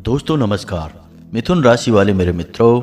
दोस्तों नमस्कार। मिथुन राशि वाले मेरे मित्रों,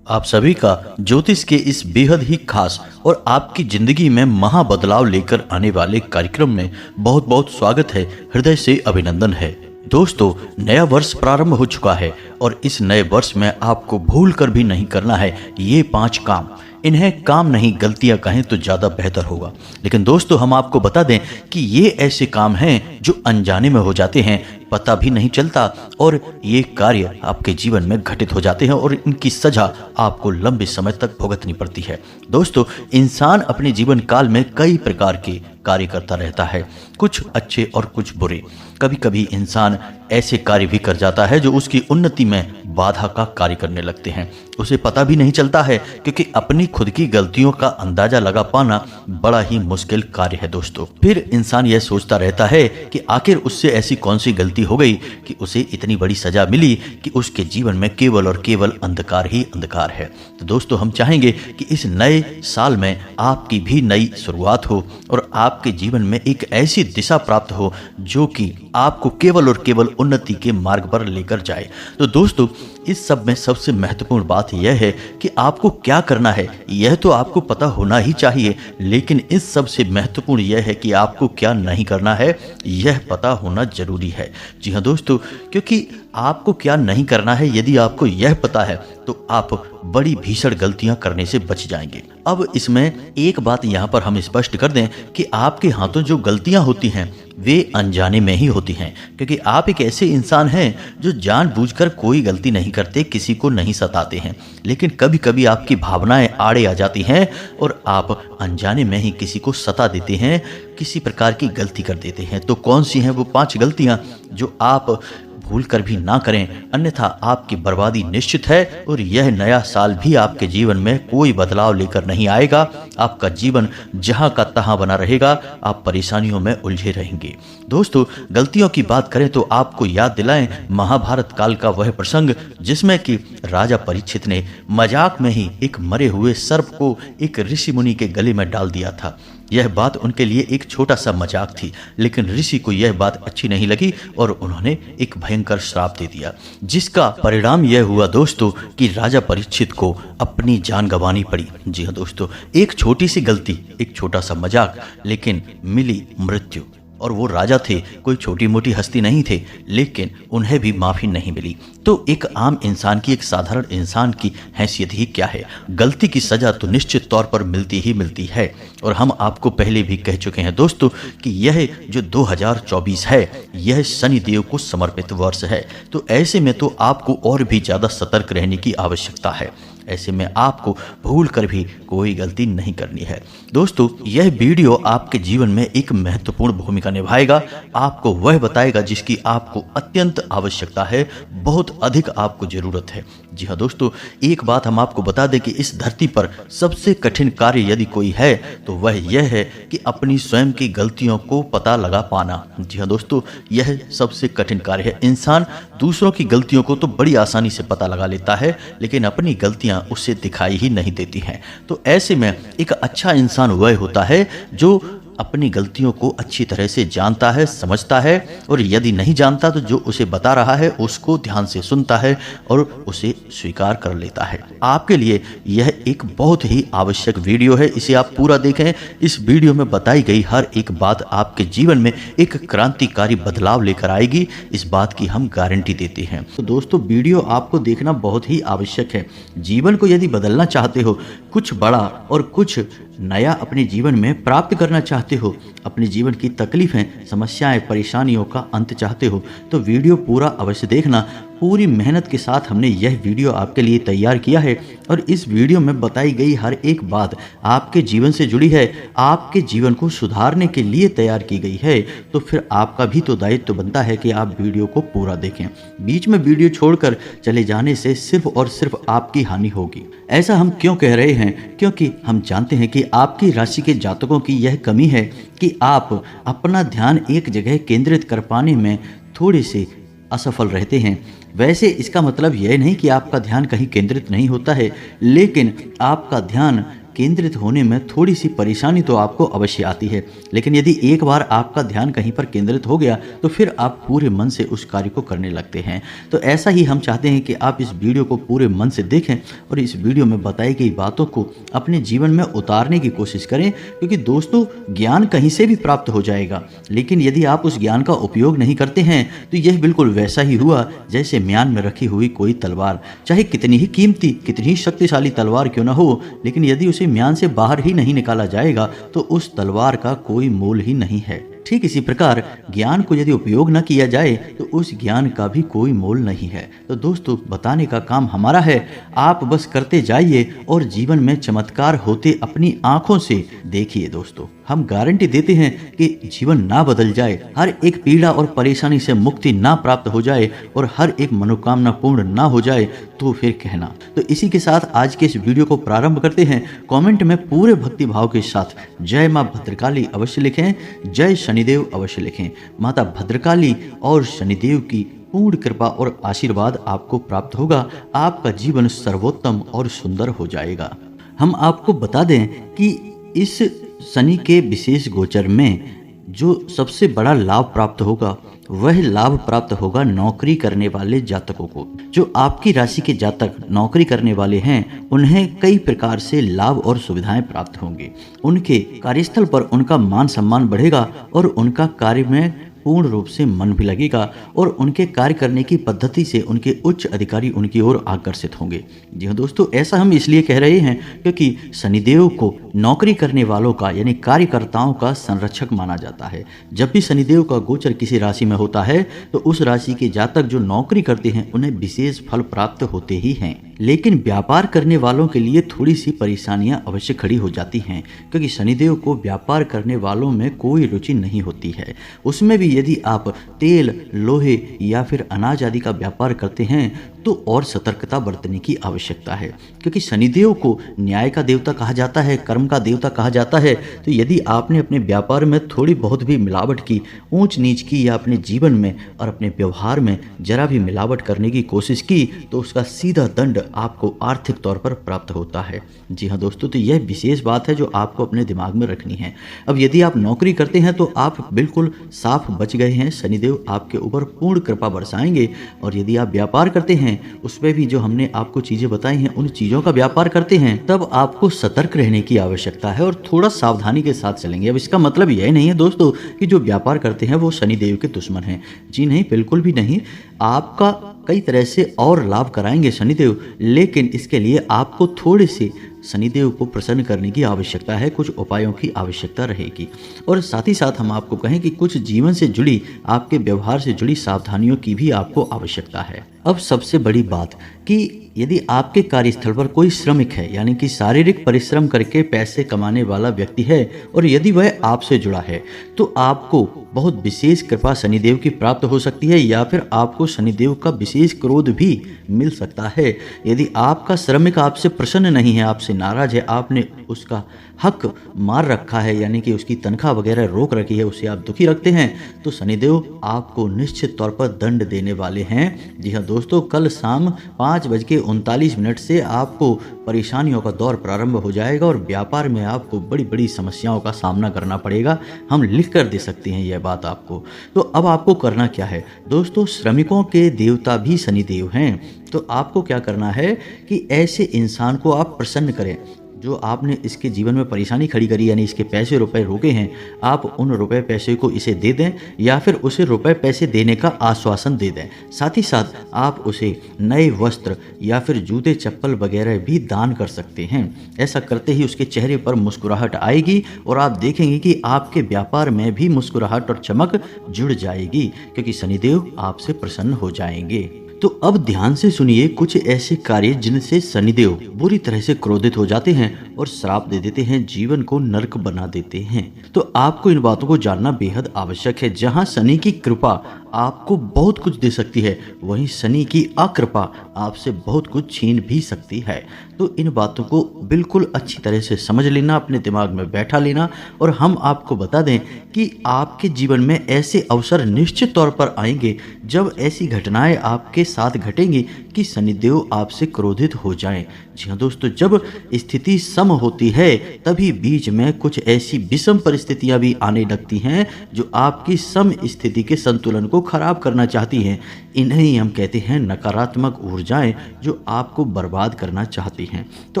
आप सभी का ज्योतिष के इस बेहद ही खास और आपकी जिंदगी में महा बदलाव लेकर आने वाले कार्यक्रम में बहुत बहुत स्वागत है, हृदय से अभिनंदन है। दोस्तों, नया वर्ष प्रारंभ हो चुका है और इस नए वर्ष में आपको भूल कर भी नहीं करना है ये 5 काम। इन्हें काम नहीं गलतियां कहें तो ज़्यादा बेहतर होगा। लेकिन दोस्तों, हम आपको बता दें कि ये ऐसे काम हैं जो अनजाने में हो जाते हैं, पता भी नहीं चलता और ये कार्य आपके जीवन में घटित हो जाते हैं और इनकी सजा आपको लंबे समय तक भुगतनी पड़ती है। दोस्तों, इंसान अपने जीवन काल में कई प्रकार के कार्य करता रहता है, कुछ अच्छे और कुछ बुरे। कभी कभी इंसान ऐसे कार्य भी कर जाता है जो उसकी उन्नति में बाधा का कार्य करने लगते हैं, उसे पता भी नहीं चलता है, क्योंकि अपनी खुद की गलतियों का अंदाजा लगा पाना बड़ा ही मुश्किल कार्य है। दोस्तों, फिर इंसान यह सोचता रहता है कि आखिर उससे ऐसी कौन सी गलती हो गई कि उसे इतनी बड़ी सजा मिली कि उसके जीवन में केवल और केवल अंधकार ही अंधकार है। तो दोस्तों, हम चाहेंगे कि इस नए साल में आपकी भी नई शुरुआत हो और आपके जीवन में एक ऐसी दिशा प्राप्त हो जो कि आपको केवल और केवल उन्नति के मार्ग पर लेकर जाए। तो दोस्तों, इस सब में सबसे महत्वपूर्ण बात यह है कि आपको क्या करना है यह तो आपको पता होना ही चाहिए, लेकिन इस सबसे महत्वपूर्ण यह है कि आपको क्या नहीं करना है यह पता होना जरूरी है। जी हाँ दोस्तों, क्योंकि आपको क्या नहीं करना है यदि आपको यह पता है तो आप बड़ी भीषण गलतियां करने से बच जाएंगे। अब इसमें एक बात यहाँ पर हम स्पष्ट कर दें कि आपके हाथों जो गलतियां होती हैं वे अनजाने में ही होती हैं, क्योंकि आप एक ऐसे इंसान हैं जो जानबूझकर कोई गलती नहीं करते, किसी को नहीं सताते हैं, लेकिन कभी कभी आपकी भावनाएं आड़े आ जाती हैं और आप अनजाने में ही किसी को सता देते हैं, किसी प्रकार की गलती कर देते हैं। तो कौन सी हैं वो 5 गलतियां जो आप भूल कर भी ना करें, अन्यथा आपकी बर्बादी निश्चित है और यह नया साल भी आपके जीवन में कोई बदलाव लेकर नहीं आएगा। आपका जीवन जहां का तहां बना रहेगा, आप परेशानियों में उलझे रहेंगे। दोस्तों, गलतियों की बात करें तो आपको याद दिलाएं महाभारत काल का वह प्रसंग जिसमें कि राजा परीक्षित ने मजाक में ही एक मरे हुए सर्प को एक ऋषि मुनि के गले में डाल दिया था। यह बात उनके लिए एक छोटा सा मजाक थी, लेकिन ऋषि को यह बात अच्छी नहीं लगी और उन्होंने एक भयंकर श्राप दे दिया, जिसका परिणाम यह हुआ दोस्तों कि राजा परीक्षित को अपनी जान गंवानी पड़ी। जी हाँ दोस्तों, एक छोटी सी गलती, एक छोटा सा मजाक, लेकिन मिली मृत्यु। और वो राजा थे, कोई छोटी मोटी हस्ती नहीं थे, लेकिन उन्हें भी माफी नहीं मिली। तो एक आम इंसान की, एक साधारण इंसान की हैसियत ही क्या है, गलती की सजा तो निश्चित तौर पर मिलती ही मिलती है। और हम आपको पहले भी कह चुके हैं दोस्तों कि यह जो 2024 है यह शनि देव को समर्पित वर्ष है। तो ऐसे में तो आपको और भी ज़्यादा सतर्क रहने की आवश्यकता है। ऐसे में आपको भूल कर भी कोई गलती नहीं करनी है। दोस्तों, यह वीडियो आपके जीवन में एक महत्वपूर्ण भूमिका निभाएगा, आपको वह बताएगा जिसकी आपको अत्यंत आवश्यकता है, बहुत अधिक आपको जरूरत है। जी हाँ दोस्तों, एक बात हम आपको बता दें कि इस धरती पर सबसे कठिन कार्य यदि कोई है तो वह यह है कि अपनी स्वयं की गलतियों को पता लगा पाना। जी हाँ दोस्तों, यह सबसे कठिन कार्य है। इंसान दूसरों की गलतियों को तो बड़ी आसानी से पता लगा लेता है, लेकिन अपनी गलतियां उसे दिखाई ही नहीं देती हैं। तो ऐसे में एक अच्छा इंसान वह होता है जो अपनी गलतियों को अच्छी तरह से जानता है, समझता है, और यदि नहीं जानता तो जो उसे बता रहा है उसको ध्यान से सुनता है और उसे स्वीकार कर लेता है। आपके लिए यह एक बहुत ही आवश्यक वीडियो है, इसे आप पूरा देखें। इस वीडियो में बताई गई हर एक बात आपके जीवन में एक क्रांतिकारी बदलाव लेकर आएगी, इस बात की हम गारंटी देते हैं। तो दोस्तों, वीडियो आपको देखना बहुत ही आवश्यक है। जीवन को यदि बदलना चाहते हो, कुछ बड़ा और कुछ नया अपने जीवन में प्राप्त करना चाहते हो, अपने जीवन की तकलीफें, समस्याएं, परेशानियों का अंत चाहते हो, तो वीडियो पूरा अवश्य देखना। पूरी मेहनत के साथ हमने यह वीडियो आपके लिए तैयार किया है और इस वीडियो में बताई गई हर एक बात आपके जीवन से जुड़ी है, आपके जीवन को सुधारने के लिए तैयार की गई है। तो फिर आपका भी तो दायित्व बनता है कि आप वीडियो को पूरा देखें। बीच में वीडियो छोड़कर चले जाने से सिर्फ और सिर्फ आपकी हानि होगी। ऐसा हम क्यों कह रहे हैं? क्योंकि हम जानते हैं कि आपकी राशि के जातकों की यह कमी है कि आप अपना ध्यान एक जगह केंद्रित कर पाने में थोड़े से असफल रहते हैं। वैसे इसका मतलब यह नहीं कि आपका ध्यान कहीं केंद्रित नहीं होता है, लेकिन आपका ध्यान केंद्रित होने में थोड़ी सी परेशानी तो आपको अवश्य आती है, लेकिन यदि एक बार आपका ध्यान कहीं पर केंद्रित हो गया तो फिर आप पूरे मन से उस कार्य को करने लगते हैं। तो ऐसा ही हम चाहते हैं कि आप इस वीडियो को पूरे मन से देखें और इस वीडियो में बताई गई बातों को अपने जीवन में उतारने की कोशिश करें, क्योंकि दोस्तों ज्ञान कहीं से भी प्राप्त हो जाएगा, लेकिन यदि आप उस ज्ञान का उपयोग नहीं करते हैं तो यह बिल्कुल वैसा ही हुआ जैसे म्यान में रखी हुई कोई तलवार। चाहे कितनी ही कीमती, कितनी ही शक्तिशाली तलवार क्यों ना हो, लेकिन यदि उसे म्यान से बाहर ही नहीं निकाला जाएगा तो उस तलवार का कोई मोल ही नहीं है। ठीक इसी प्रकार ज्ञान को यदि उपयोग न किया जाए तो उस ज्ञान का भी कोई मोल नहीं है। तो दोस्तों बताने का काम हमारा है, आप बस करते जाइए और जीवन में चमत्कार होते अपनी आंखों से देखिए। दोस्तों हम गारंटी देते हैं कि जीवन ना बदल जाए, हर एक पीड़ा और परेशानी से मुक्ति ना प्राप्त हो जाए और हर एक मनोकामना पूर्ण ना हो जाए तो फिर कहना। तो इसी के साथ आज के इस वीडियो को प्रारंभ करते हैं। कमेंट में पूरे भक्ति भाव के साथ जय मां भद्रकाली अवश्य लिखें, जय शनिदेव अवश्य लिखें। माता भद्रकाली और शनिदेव की पूर्ण कृपा और आशीर्वाद आपको प्राप्त होगा, आपका जीवन सर्वोत्तम और सुंदर हो जाएगा। हम आपको बता दें कि इस शनि के विशेष गोचर में जो सबसे बड़ा लाभ प्राप्त होगा वह लाभ प्राप्त होगा नौकरी करने वाले जातकों को। जो आपकी राशि के जातक नौकरी करने वाले हैं उन्हें कई प्रकार से लाभ और सुविधाएं प्राप्त होंगी। उनके कार्यस्थल पर उनका मान सम्मान बढ़ेगा और उनका कार्य में पूर्ण रूप से मन भी लगेगा और उनके कार्य करने की पद्धति से उनके उच्च अधिकारी उनकी ओर आकर्षित होंगे। जी हाँ दोस्तों, ऐसा हम इसलिए कह रहे हैं क्योंकि शनिदेव को नौकरी करने वालों का यानी कार्यकर्ताओं का संरक्षक माना जाता है। जब भी शनिदेव का गोचर किसी राशि में होता है तो उस राशि के जातक जो नौकरी करते हैं उन्हें विशेष फल प्राप्त होते ही हैं। लेकिन व्यापार करने वालों के लिए थोड़ी सी परेशानियां अवश्य खड़ी हो जाती हैं, क्योंकि शनिदेव को व्यापार करने वालों में कोई रुचि नहीं होती है। उसमें भी यदि आप तेल, लोहे या फिर अनाज आदि का व्यापार करते हैं तो और सतर्कता बरतने की आवश्यकता है, क्योंकि शनिदेव को न्याय का देवता कहा जाता है, कर्म का देवता कहा जाता है। तो यदि आपने अपने व्यापार में थोड़ी बहुत भी मिलावट की, ऊंच नीच की या अपने जीवन में और अपने व्यवहार में जरा भी मिलावट करने की कोशिश की तो उसका सीधा दंड आपको आर्थिक तौर पर प्राप्त होता है। जी हाँ दोस्तों, तो यह विशेष बात है जो आपको अपने दिमाग में रखनी है। अब यदि आप नौकरी करते हैं तो आप बिल्कुल साफ बच गए हैं, शनिदेव आपके ऊपर पूर्ण कृपा बरसाएंगे। और यदि आप व्यापार करते हैं उसमें भी जो हमने आपको चीजें बताई हैं उन चीजों का व्यापार करते हैं, तब आपको सतर्क रहने की आवश्यकता है और थोड़ा सावधानी के साथ चलेंगे। अब इसका मतलब यह नहीं है दोस्तों कि जो व्यापार करते हैं वो शनिदेव के दुश्मन हैं। जी नहीं, बिल्कुल भी नहीं। आपका कई तरह से और लाभ कराएंगे शनिदेव, लेकिन इसके लिए आपको थोड़े से शनिदेव को प्रसन्न करने की आवश्यकता है, कुछ उपायों की आवश्यकता रहेगी। और साथ ही साथ हम आपको कहें कि कुछ जीवन से जुड़ी, आपके व्यवहार से जुड़ी सावधानियों की भी आपको आवश्यकता है। अब सबसे बड़ी बात कि यदि आपके कार्यस्थल पर कोई श्रमिक है यानी कि शारीरिक परिश्रम करके पैसे कमाने वाला व्यक्ति है और यदि वह आपसे जुड़ा है तो आपको बहुत विशेष कृपा शनिदेव की प्राप्त हो सकती है, या फिर आपको शनिदेव का विशेष क्रोध भी मिल सकता है। यदि आपका श्रमिक आपसे प्रसन्न नहीं है, आपसे नाराज है, आपने उसका हक मार रखा है यानी कि उसकी तनख्वाह वगैरह रोक रखी है, उसे आप दुखी रखते हैं, तो शनिदेव आपको निश्चित तौर पर दंड देने वाले हैं। जी हाँ दोस्तों, कल शाम 5:39 से आपको परेशानियों का दौर प्रारंभ हो जाएगा और व्यापार में आपको बड़ी बड़ी समस्याओं का सामना करना पड़ेगा। हम लिख कर दे सकते हैं यह बात आपको। तो अब आपको करना क्या है दोस्तों, श्रमिकों के देवता भी शनिदेव हैं। तो आपको क्या करना है कि ऐसे इंसान को आप प्रसन्न करें जो आपने इसके जीवन में परेशानी खड़ी करी यानी इसके पैसे रुपए रोके हैं, आप उन रुपए पैसे को इसे दे दें या फिर उसे रुपए पैसे देने का आश्वासन दे दें। साथ ही साथ आप उसे नए वस्त्र या फिर जूते चप्पल वगैरह भी दान कर सकते हैं। ऐसा करते ही उसके चेहरे पर मुस्कुराहट आएगी और आप देखेंगे कि आपके व्यापार में भी मुस्कुराहट और चमक जुड़ जाएगी, क्योंकि शनिदेव आपसे प्रसन्न हो जाएंगे। तो अब ध्यान से सुनिए कुछ ऐसे कार्य जिनसे शनिदेव बुरी तरह से क्रोधित हो जाते हैं और श्राप दे देते हैं, जीवन को नरक बना देते हैं। तो आपको इन बातों को जानना बेहद आवश्यक है। जहां शनि की कृपा आपको बहुत कुछ दे सकती है, वहीं शनि की अकृपा आपसे बहुत कुछ छीन भी सकती है। तो इन बातों को बिल्कुल अच्छी तरह से समझ लेना, अपने दिमाग में बैठा लेना। और हम आपको बता दें कि आपके जीवन में ऐसे अवसर निश्चित तौर पर आएंगे जब ऐसी घटनाएं आपके साथ घटेंगी कि शनिदेव आपसे क्रोधित हो जाएं। जी हाँ दोस्तों, जब स्थिति सम सम होती है तभी बीच में कुछ ऐसी विषम परिस्थितियां भी आने लगती हैं जो आपकी सम स्थिति के संतुलन को खराब करना चाहती हैं। इन्हें ही हम कहते हैं नकारात्मक ऊर्जाएं जो आपको बर्बाद करना चाहती हैं। तो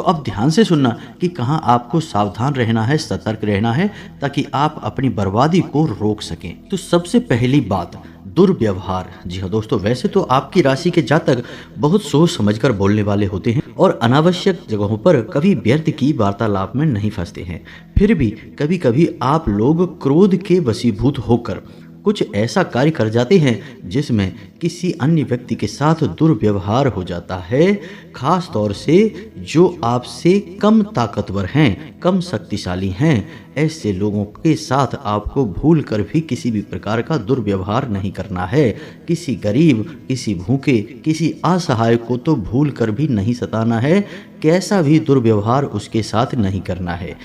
अब ध्यान से सुनना कि कहाँ आपको सावधान रहना है, सतर्क रहना है, ताकि आप अपनी बर्बादी को रोक सकें। तो सबसे पहली बात, दुर्व्यवहार। जी हाँ दोस्तों, वैसे तो आपकी राशि के जातक बहुत सोच समझकर बोलने वाले होते हैं और अनावश्यक जगहों पर कभी व्यर्थ की वार्तालाप में नहीं फंसते हैं। फिर भी कभी कभी आप लोग क्रोध के वशीभूत होकर कुछ ऐसा कार्य कर जाते हैं जिसमें किसी अन्य व्यक्ति के साथ दुर्व्यवहार हो जाता है, खास तौर से जो आपसे कम ताकतवर हैं, कम शक्तिशाली हैं। ऐसे लोगों के साथ आपको भूल कर भी किसी भी प्रकार का दुर्व्यवहार नहीं करना है। किसी गरीब, किसी भूखे, किसी असहाय को तो भूल कर भी नहीं सताना है। कैसा भी दुर्व्यवहार उसके साथ नहीं करना है।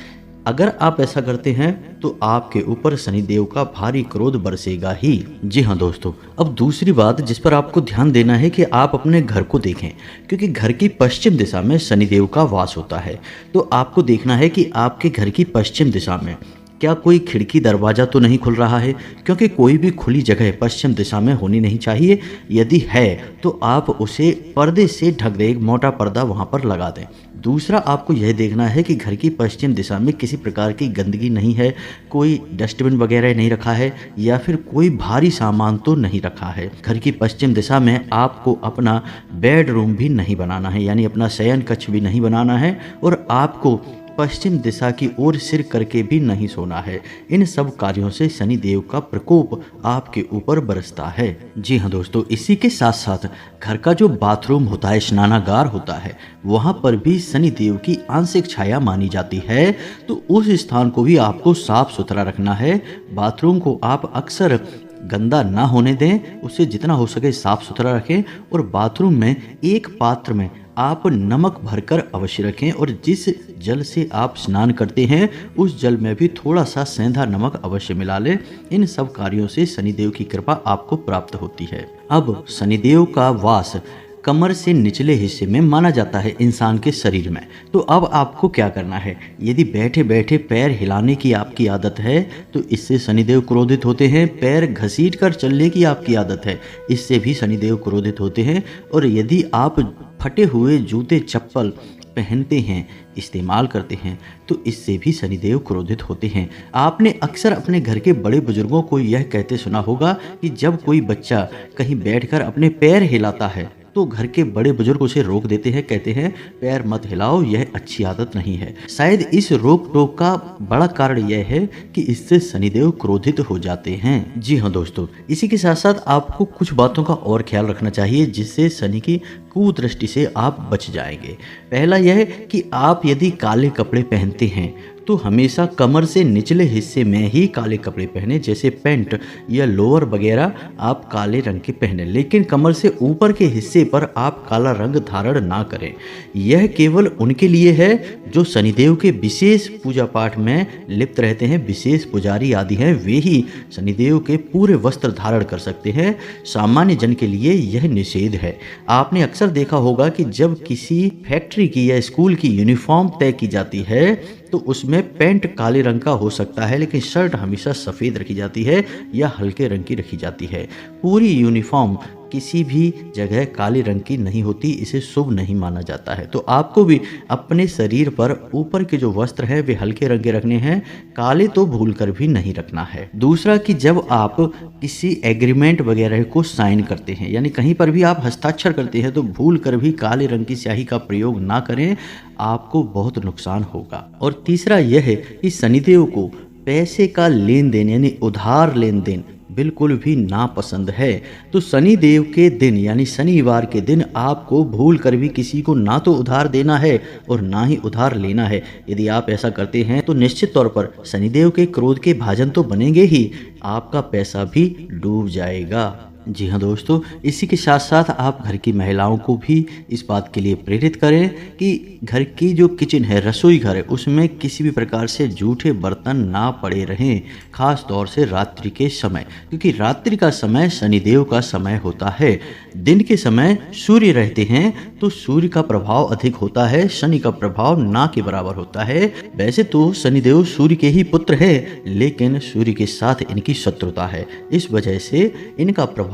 अगर आप ऐसा करते हैं तो आपके ऊपर शनिदेव का भारी क्रोध बरसेगा ही। जी हाँ दोस्तों, अब दूसरी बात जिस पर आपको ध्यान देना है कि आप अपने घर को देखें, क्योंकि घर की पश्चिम दिशा में शनिदेव का वास होता है। तो आपको देखना है कि आपके घर की पश्चिम दिशा में क्या कोई खिड़की दरवाज़ा तो नहीं खुल रहा है, क्योंकि कोई भी खुली जगह पश्चिम दिशा में होनी नहीं चाहिए। यदि है तो आप उसे पर्दे से ढक दें, एक मोटा पर्दा वहाँ पर लगा दें। दूसरा, आपको यह देखना है कि घर की पश्चिम दिशा में किसी प्रकार की गंदगी नहीं है, कोई डस्टबिन वगैरह नहीं रखा है या फिर कोई भारी सामान तो नहीं रखा है। घर की पश्चिम दिशा में आपको अपना बेडरूम भी नहीं बनाना है, यानी अपना शयन कक्ष भी नहीं बनाना है, और आपको पश्चिम दिशा की ओर सिर करके भी नहीं सोना है। इन सब कार्यों से शनि देव का प्रकोप आपके ऊपर बरसता है। जी हाँ दोस्तों, इसी के साथ साथ घर का जो बाथरूम होता है, स्नानागार होता है, वहाँ पर भी शनि देव की आंशिक छाया मानी जाती है। तो उस स्थान को भी आपको साफ सुथरा रखना है। बाथरूम को आप अक्सर गंदा ना होने दें, उसे जितना हो सके साफ सुथरा रखें, और बाथरूम में एक पात्र में आप नमक भरकर अवश्य रखें, और जिस जल से आप स्नान करते हैं उस जल में भी थोड़ा सा सेंधा नमक अवश्य मिला लें। इन सब कार्यों से शनिदेव की कृपा आपको प्राप्त होती है। अब शनिदेव का वास कमर से निचले हिस्से में माना जाता है इंसान के शरीर में। तो अब आपको क्या करना है, यदि बैठे बैठे पैर हिलाने की आपकी आदत है तो इससे शनिदेव क्रोधित होते हैं। पैर घसीट कर चलने की आपकी आदत है, इससे भी शनिदेव क्रोधित होते हैं। और यदि आप फटे हुए जूते चप्पल पहनते हैं, इस्तेमाल करते हैं, तो इससे भी शनिदेव क्रोधित होते हैं। आपने अक्सर अपने घर के बड़े बुजुर्गों को यह कहते सुना होगा कि जब कोई बच्चा कहीं बैठकर अपने पैर हिलाता है तो घर के बड़े बुजुर्ग उसे रोक देते हैं, कहते हैं पैर मत हिलाओ, यह अच्छी आदत नहीं है। शायद इस रोक टोक का बड़ा कारण यह है कि इससे शनिदेव क्रोधित हो जाते हैं। जी हाँ दोस्तों, इसी के साथ साथ आपको कुछ बातों का और ख्याल रखना चाहिए जिससे शनि की कुदृष्टि से आप बच जाएंगे। पहला यह है कि आप यदि काले कपड़े पहनते हैं तो हमेशा कमर से निचले हिस्से में ही काले कपड़े पहने, जैसे पैंट या लोअर वगैरह आप काले रंग के पहने, लेकिन कमर से ऊपर के हिस्से पर आप काला रंग धारण ना करें। यह केवल उनके लिए है जो शनिदेव के विशेष पूजा पाठ में लिप्त रहते हैं, विशेष पुजारी आदि हैं, वे ही शनिदेव के पूरे वस्त्र धारण कर सकते हैं। सामान्य जन के लिए यह निषेध है। आपने अक्सर देखा होगा कि जब किसी फैक्ट्री की या स्कूल की यूनिफॉर्म तय की जाती है तो उसमें पैंट काले रंग का हो सकता है, लेकिन शर्ट हमेशा सफ़ेद रखी जाती है या हल्के रंग की रखी जाती है। पूरी यूनिफॉर्म किसी भी जगह काले रंग की नहीं होती, इसे शुभ नहीं माना जाता है। तो आपको भी अपने शरीर पर ऊपर के जो वस्त्र हैं वे हल्के रंग के रखने हैं, काले तो भूल कर भी नहीं रखना है। दूसरा कि जब आप किसी एग्रीमेंट वगैरह को साइन करते हैं, यानी कहीं पर भी आप हस्ताक्षर करते हैं, तो भूल कर भी काले रंग की स्याही का प्रयोग ना करें, आपको बहुत नुकसान होगा। और तीसरा यह है कि शनिदेव को पैसे का लेन देन यानी उधार लेन देन बिल्कुल भी नापसंद है। तो शनि देव के दिन यानी शनिवार के दिन आपको भूल कर भी किसी को ना तो उधार देना है और ना ही उधार लेना है। यदि आप ऐसा करते हैं तो निश्चित तौर पर शनिदेव के क्रोध के भाजन तो बनेंगे ही, आपका पैसा भी डूब जाएगा। जी हाँ दोस्तों, इसी के साथ साथ आप घर की महिलाओं को भी इस बात के लिए प्रेरित करें कि घर की जो किचन है, रसोई घर है, उसमें किसी भी प्रकार से जूठे बर्तन ना पड़े रहें, खास तौर से रात्रि के समय, क्योंकि रात्रि का समय शनिदेव का समय होता है। दिन के समय सूर्य रहते हैं तो सूर्य का प्रभाव अधिक होता है, शनि का प्रभाव ना के बराबर होता है। वैसे तो शनिदेव सूर्य के ही पुत्र है, लेकिन सूर्य के साथ इनकी शत्रुता है। इस वजह से इनका प्रभाव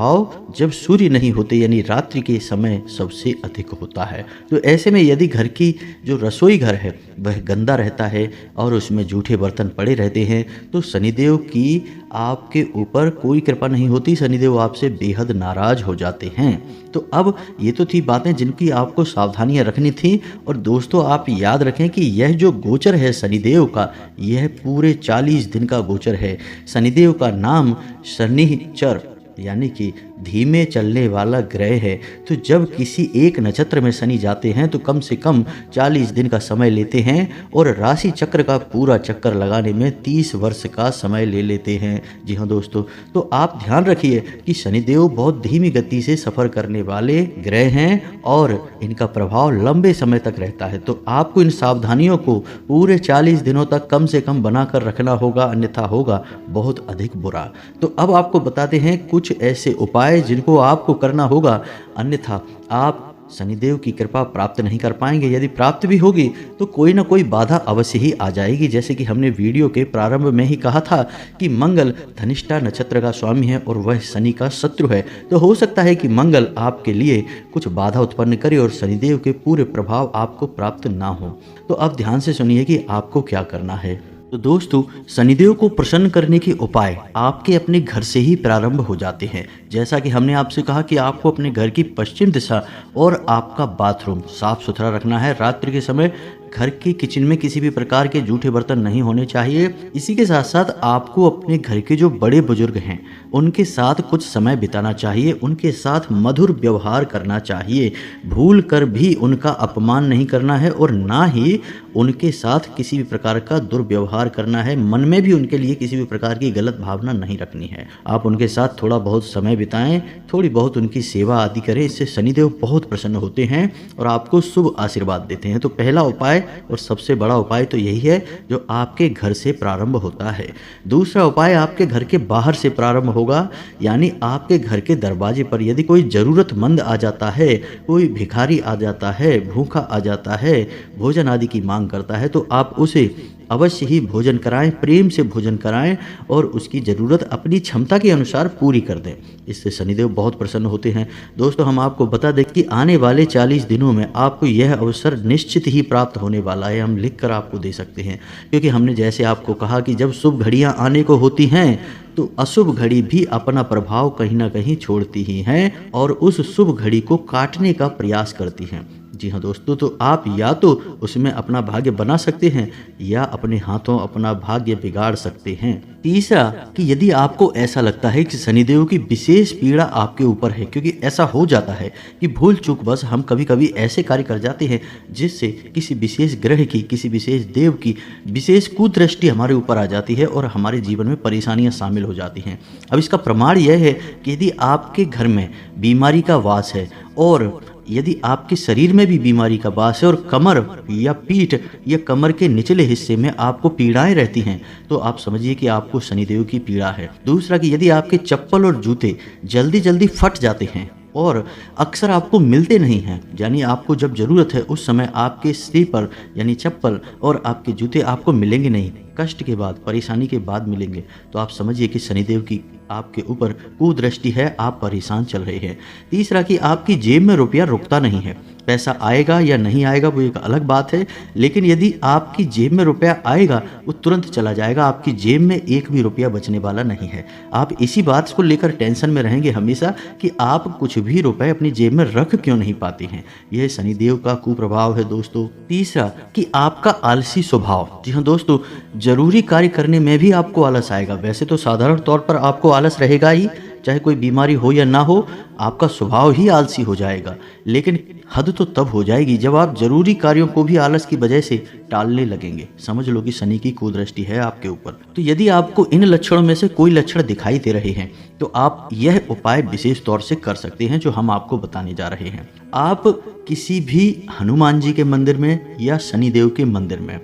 जब सूर्य नहीं होते यानी रात्रि के समय सबसे अधिक होता है। तो ऐसे में यदि घर की जो रसोई घर है वह गंदा रहता है और उसमें जूठे बर्तन पड़े रहते हैं तो शनिदेव की आपके ऊपर कोई कृपा नहीं होती, शनिदेव आपसे बेहद नाराज हो जाते हैं। तो अब ये तो थी बातें जिनकी आपको सावधानियां रखनी थी। और दोस्तों आप याद रखें कि यह जो गोचर है शनिदेव का, यह पूरे 40 दिन का गोचर है। शनिदेव का नाम शनिचर यानी कि धीमे चलने वाला ग्रह है। तो जब किसी एक नक्षत्र में शनि जाते हैं तो कम से कम 40 दिन का समय लेते हैं और राशि चक्र का पूरा चक्कर लगाने में 30 वर्ष का समय ले लेते हैं। जी हाँ दोस्तों, तो आप ध्यान रखिए कि शनिदेव बहुत धीमी गति से सफ़र करने वाले ग्रह हैं और इनका प्रभाव लंबे समय तक रहता है। तो आपको इन सावधानियों को पूरे 40 दिनों तक कम से कम बनाकर रखना होगा, अन्यथा होगा बहुत अधिक बुरा। तो अब आपको बताते हैं कुछ ऐसे उपाय जिनको आपको करना होगा, अन्यथा आप शनिदेव की कृपा प्राप्त नहीं कर पाएंगे। यदि प्राप्त भी होगी तो कोई ना कोई बाधा अवश्य ही आ जाएगी। जैसे कि हमने वीडियो के प्रारंभ में ही कहा था कि मंगल धनिष्ठा नक्षत्र का स्वामी है और वह शनि का शत्रु है। तो हो सकता है कि मंगल आपके लिए कुछ बाधा उत्पन्न करे और शनिदेव के पूरे प्रभाव आपको प्राप्त ना हो। तो अब ध्यान से सुनिए कि आपको क्या करना है। तो दोस्तों, शनिदेव को प्रसन्न करने के उपाय आपके अपने घर से ही प्रारंभ हो जाते हैं। जैसा कि हमने आपसे कहा कि आपको अपने घर की पश्चिम दिशा और आपका बाथरूम साफ सुथरा रखना है। रात्रि के समय घर के किचन में किसी भी प्रकार के जूठे बर्तन नहीं होने चाहिए। इसी के साथ साथ आपको अपने घर के जो बड़े बुजुर्ग हैं उनके साथ कुछ समय बिताना चाहिए, उनके साथ मधुर व्यवहार करना चाहिए। भूल कर भी उनका अपमान नहीं करना है और ना ही उनके साथ किसी भी प्रकार का दुर्व्यवहार करना है। मन में भी उनके लिए किसी भी प्रकार की गलत भावना नहीं रखनी है। आप उनके साथ थोड़ा बहुत समय बिताएं, थोड़ी बहुत उनकी सेवा आदि करें। इससे शनिदेव बहुत प्रसन्न होते हैं और आपको शुभ आशीर्वाद देते हैं। तो पहला उपाय और सबसे बड़ा उपाय तो यही है जो आपके घर से प्रारंभ होता है। दूसरा उपाय आपके घर के बाहर से प्रारंभ होगा, यानी आपके घर के दरवाजे पर यदि कोई ज़रूरतमंद आ जाता है, कोई भिखारी आ जाता है, भूखा आ जाता है, भोजन आदि की मांग करता है, तो आप उसे अवश्य ही भोजन कराएं, प्रेम से भोजन कराएं और उसकी ज़रूरत अपनी क्षमता के अनुसार पूरी कर दें। इससे शनिदेव बहुत प्रसन्न होते हैं। दोस्तों, हम आपको बता दें कि आने वाले 40 दिनों में आपको यह अवसर निश्चित ही प्राप्त होने वाला है। हम लिख कर आपको दे सकते हैं, क्योंकि हमने जैसे आपको कहा कि जब शुभ घड़ियां आने को होती हैं तो अशुभ घड़ी भी अपना प्रभाव कहीं ना कहीं छोड़ती ही हैं और उस शुभ घड़ी को काटने का प्रयास करती हैं। जी हाँ दोस्तों, तो आप या तो उसमें अपना भाग्य बना सकते हैं या अपने हाथों अपना भाग्य बिगाड़ सकते हैं। तीसरा कि यदि आपको ऐसा लगता है कि शनिदेव की विशेष पीड़ा आपके ऊपर है, क्योंकि ऐसा हो जाता है कि भूल चूक बस हम कभी कभी ऐसे कार्य कर जाते हैं जिससे किसी विशेष ग्रह की, किसी विशेष देव की विशेष कुदृष्टि हमारे ऊपर आ जाती है और हमारे जीवन में परेशानियां शामिल हो जाती हैं। अब इसका प्रमाण यह है कि यदि आपके घर में बीमारी का वास है और यदि आपके शरीर में भी बीमारी का वास है और कमर या पीठ या कमर के निचले हिस्से में आपको पीड़ाएं रहती हैं, तो आप समझिए कि आपको शनिदेव की पीड़ा है। दूसरा कि यदि आपके चप्पल और जूते जल्दी जल्दी फट जाते हैं और अक्सर आपको मिलते नहीं हैं, यानी आपको जब ज़रूरत है उस समय आपके स्लीपर यानी चप्पल और आपके जूते आपको मिलेंगे नहीं, कष्ट के बाद, परेशानी के बाद मिलेंगे, तो आप समझिए कि शनिदेव की आपके ऊपर कुदृष्टि है, आप परेशान चल रहे हैं। तीसरा कि आपकी जेब में रुपया रुकता नहीं है। पैसा आएगा या नहीं आएगा वो एक अलग बात है, लेकिन यदि आपकी जेब में रुपया आएगा वो तुरंत चला जाएगा, आपकी जेब में एक भी रुपया बचने वाला नहीं है। आप इसी बात को लेकर टेंशन में रहेंगे हमेशा कि आप कुछ भी रुपए अपनी जेब में रख क्यों नहीं पाते हैं। यह शनिदेव का कुप्रभाव है दोस्तों। तीसरा कि आपका आलसी स्वभाव। जी हाँ दोस्तों, जरूरी कार्य करने में भी आपको आलस आएगा। वैसे तो साधारण तौर पर आपको आलस रहेगा ही, चाहे कोई बीमारी हो या ना हो, आपका स्वभाव ही आलसी हो जाएगा। लेकिन हद तो तब हो जाएगी जब आप जरूरी कार्यों को भी आलस की वजह से टालने लगेंगे। समझ लो कि शनि की कुदृष्टि है आपके ऊपर। तो यदि आपको इन लक्षणों में से कोई लक्षण दिखाई दे रहे हैं तो आप यह उपाय विशेष तौर से कर सकते हैं जो हम आपको बताने जा रहे हैं। आप किसी भी हनुमान जी के मंदिर में या शनिदेव के मंदिर में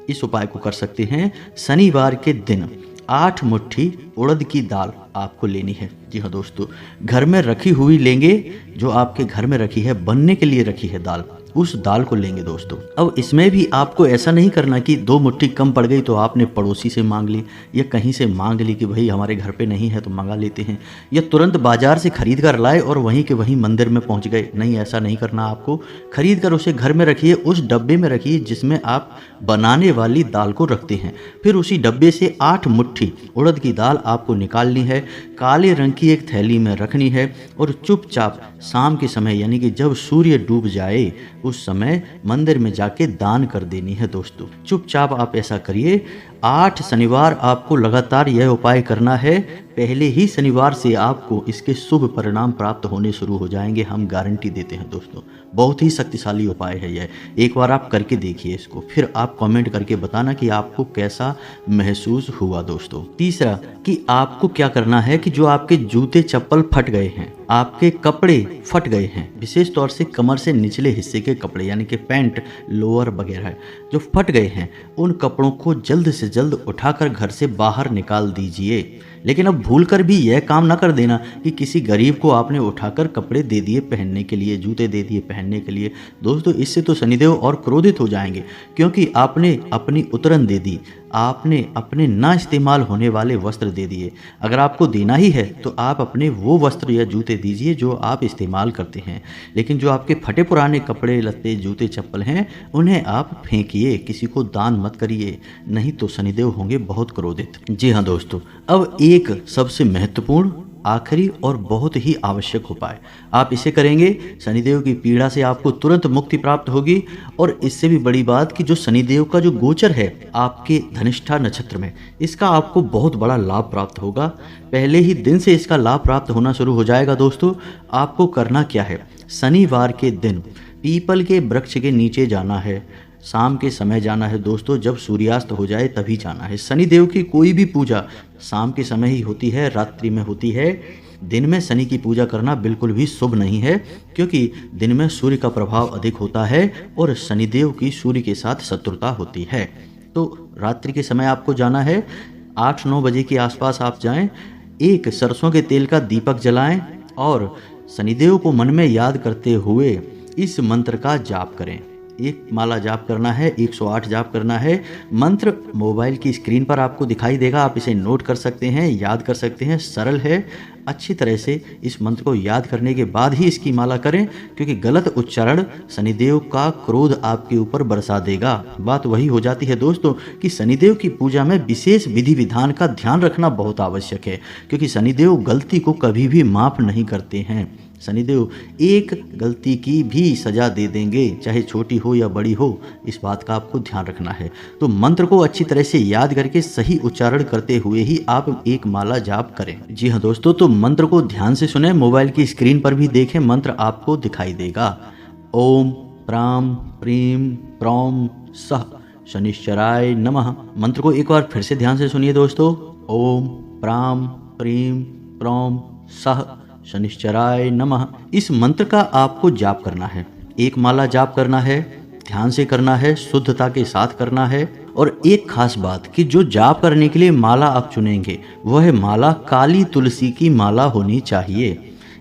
इस उपाय को कर सकते हैं। शनिवार के दिन 8 मुट्ठी उड़द की दाल आपको लेनी है। जी हाँ दोस्तों, घर में रखी हुई लेंगे, जो आपके घर में रखी है, बनने के लिए रखी है दाल, उस दाल को लेंगे दोस्तों। अब इसमें भी आपको ऐसा नहीं करना कि 2 मुट्ठी कम पड़ गई तो आपने पड़ोसी से मांग ली या कहीं से मांग ली कि भाई हमारे घर पे नहीं है तो मंगा लेते हैं, या तुरंत बाजार से खरीद कर लाए और वहीं के वहीं मंदिर में पहुंच गए। नहीं, ऐसा नहीं करना। आपको खरीद कर उसे घर में रखिए, उस डब्बे में रखिए जिसमें आप बनाने वाली दाल को रखते हैं। फिर उसी डब्बे से 8 मुट्ठी उड़द की दाल आपको निकालनी है, काले रंग की एक थैली में रखनी है और चुपचाप शाम के समय यानी कि जब सूर्य डूब जाए उस समय मंदिर में जाके दान कर देनी है दोस्तों। चुपचाप आप ऐसा करिए। 8 शनिवार आपको लगातार यह उपाय करना है। पहले ही शनिवार से आपको इसके शुभ परिणाम प्राप्त होने शुरू हो जाएंगे, हम गारंटी देते हैं दोस्तों। बहुत ही शक्तिशाली उपाय है यह। एक बार आप करके देखिए इसको, फिर आप कमेंट करके बताना कि आपको कैसा महसूस हुआ दोस्तों। तीसरा कि आपको क्या करना है कि जो आपके जूते चप्पल फट गए हैं, आपके कपड़े फट गए हैं, विशेष तौर से कमर से निचले हिस्से के कपड़े यानी कि पैंट, लोअर वगैरह जो फट गए हैं, उन कपड़ों को जल्द से जल्द उठाकर घर से बाहर निकाल दीजिए। लेकिन अब भूलकर भी यह काम ना कर देना कि किसी गरीब को आपने उठाकर कपड़े दे दिए पहनने के लिए, जूते दे दिए पहनने के लिए। दोस्तों, इससे तो शनिदेव और क्रोधित हो जाएंगे क्योंकि आपने अपनी उतरन दे दी, आपने अपने ना इस्तेमाल होने वाले वस्त्र दे दिए। अगर आपको देना ही है तो आप अपने वो वस्त्र या जूते दीजिए जो आप इस्तेमाल करते हैं। लेकिन जो आपके फटे पुराने कपड़े लत्ते, जूते चप्पल हैं, उन्हें आप फेंकिए, किसी को दान मत करिए, नहीं तो शनिदेव होंगे बहुत क्रोधित। जी हाँ दोस्तों, अब एक सबसे महत्वपूर्ण, आखिरी और बहुत ही आवश्यक उपाय आप इसे करेंगे, शनिदेव की पीड़ा से आपको तुरंत मुक्ति प्राप्त होगी। और इससे भी बड़ी बात कि जो शनिदेव का जो गोचर है आपके धनिष्ठा नक्षत्र में, इसका आपको बहुत बड़ा लाभ प्राप्त होगा। पहले ही दिन से इसका लाभ प्राप्त होना शुरू हो जाएगा दोस्तों। आपको करना क्या है, शनिवार के दिन पीपल के वृक्ष के नीचे जाना है, शाम के समय जाना है दोस्तों, जब सूर्यास्त हो जाए तभी जाना है। शनिदेव की कोई भी पूजा शाम के समय ही होती है, रात्रि में होती है। दिन में शनि की पूजा करना बिल्कुल भी शुभ नहीं है क्योंकि दिन में सूर्य का प्रभाव अधिक होता है और शनिदेव की सूर्य के साथ शत्रुता होती है। तो रात्रि के समय आपको जाना है, 8-9 बजे के आसपास आप जाएं, एक सरसों के तेल का दीपक जलाएं और शनिदेव को मन में याद करते हुए इस मंत्र का जाप करें। एक माला जाप करना है, 108 जाप करना है। मंत्र मोबाइल की स्क्रीन पर आपको दिखाई देगा, आप इसे नोट कर सकते हैं, याद कर सकते हैं, सरल है। अच्छी तरह से इस मंत्र को याद करने के बाद ही इसकी माला करें क्योंकि गलत उच्चारण शनिदेव का क्रोध आपके ऊपर बरसा देगा। बात वही हो जाती है दोस्तों कि शनिदेव की पूजा में विशेष विधि विधान का ध्यान रखना बहुत आवश्यक है क्योंकि शनिदेव गलती को कभी भी माफ नहीं करते हैं। शनिदेव एक गलती की भी सजा दे देंगे, चाहे छोटी हो या बड़ी हो, इस बात का आपको ध्यान रखना है। तो मंत्र को अच्छी तरह से याद करके सही उच्चारण करते हुए ही आप एक माला जाप करें। जी हाँ दोस्तों, तो मंत्र को ध्यान से सुने, मोबाइल की स्क्रीन पर भी देखें, मंत्र आपको दिखाई देगा। ओम प्राम प्रीम प्रौम सह शनिश्चराय नमः। मंत्र को एक बार फिर से ध्यान से सुनिए दोस्तों। ओम प्राम प्रीम प्रौम सह शनिश्चराय नमः। इस मंत्र का आपको जाप करना है, एक माला जाप करना है, ध्यान से करना है, शुद्धता के साथ करना है। और एक खास बात कि जो जाप करने के लिए माला आप चुनेंगे वह माला काली तुलसी की माला होनी चाहिए।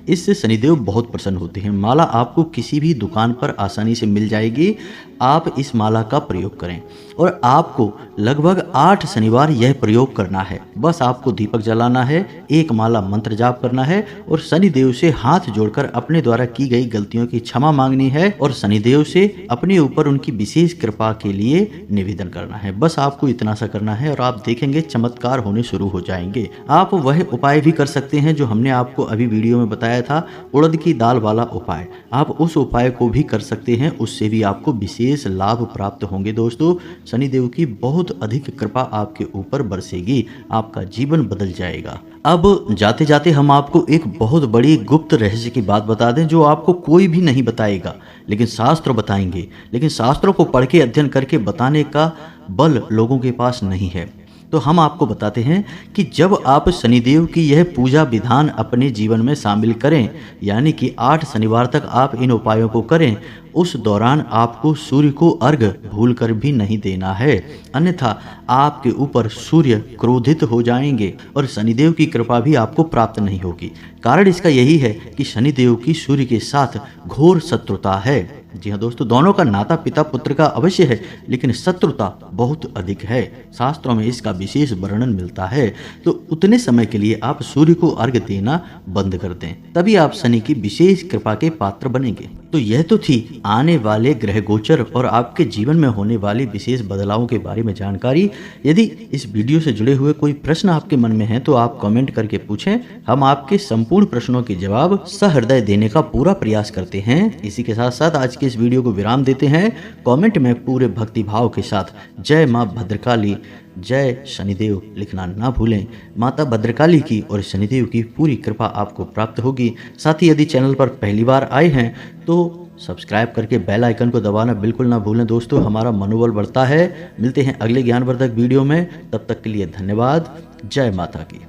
इससे शनिदेव बहुत प्रसन्न होते हैं। माला आपको किसी भी दुकान पर आसानी से मिल जाएगी, आप इस माला का प्रयोग करें और आपको लगभग 8 शनिवार यह प्रयोग करना है। बस आपको दीपक जलाना है, एक माला मंत्र जाप करना है और शनिदेव से हाथ जोड़कर अपने द्वारा की गई गलतियों की क्षमा मांगनी है और शनिदेव से अपने ऊपर उनकी विशेष कृपा के लिए निवेदन करना है। बस आपको इतना सा करना है और आप देखेंगे चमत्कार होने शुरू हो जाएंगे। आप वह उपाय भी कर सकते हैं जो हमने आपको अभी वीडियो में बताया था, उड़द की दाल वाला उपाय। आप उस उपाय को भी कर सकते हैं, उससे भी आपको विशेष विशेष लाभ प्राप्त होंगे दोस्तों। शनिदेव की बहुत अधिक कृपा आपके ऊपर बरसेगी, आपका जीवन बदल जाएगा। अब जाते जाते हम आपको एक बहुत बड़ी गुप्त रहस्य की बात बता दें जो आपको कोई भी नहीं बताएगा, लेकिन शास्त्र बताएंगे। लेकिन शास्त्रों को पढ़ के अध्ययन करके बताने का बल लोगों के पास नहीं है। तो हम आपको बताते हैं कि जब आप शनिदेव की यह पूजा विधान अपने जीवन में शामिल करें, यानी कि 8 शनिवार तक आप इन उपायों को करें, उस दौरान आपको सूर्य को अर्घ्य भूलकर भी नहीं देना है, अन्यथा आपके ऊपर सूर्य क्रोधित हो जाएंगे और शनिदेव की कृपा भी आपको प्राप्त नहीं होगी। कारण इसका यही है कि शनिदेव की सूर्य के साथ घोर शत्रुता है। जी हाँ दोस्तों, दोनों का नाता पिता पुत्र का अवश्य है, लेकिन शत्रुता बहुत अधिक है। शास्त्रों में इसका विशेष वर्णन मिलता है। तो उतने समय के लिए आप सूर्य को अर्घ्य देना बंद कर दें, तभी आप शनि की विशेष कृपा के पात्र बनेंगे। तो यह तो थी आने वाले ग्रह गोचर और आपके जीवन में होने वाली विशेष बदलावों के बारे में जानकारी। यदि इस वीडियो से जुड़े हुए कोई प्रश्न आपके मन में है तो आप कमेंट करके पूछें, हम आपके संपूर्ण प्रश्नों के जवाब सहृदय देने का पूरा प्रयास करते हैं। इसी के साथ साथ आज के इस वीडियो को विराम देते हैं। कमेंट में पूरे भक्ति भाव के साथ जय मां भद्रकाली, जय शनिदेव लिखना ना भूलें। माता भद्रकाली की और शनिदेव की पूरी कृपा आपको प्राप्त होगी। साथ ही यदि चैनल पर पहली बार आए हैं तो सब्सक्राइब करके बेल आइकन को दबाना बिल्कुल ना भूलें दोस्तों, हमारा मनोबल बढ़ता है। मिलते हैं अगले ज्ञानवर्धक वीडियो में, तब तक के लिए धन्यवाद। जय माता की।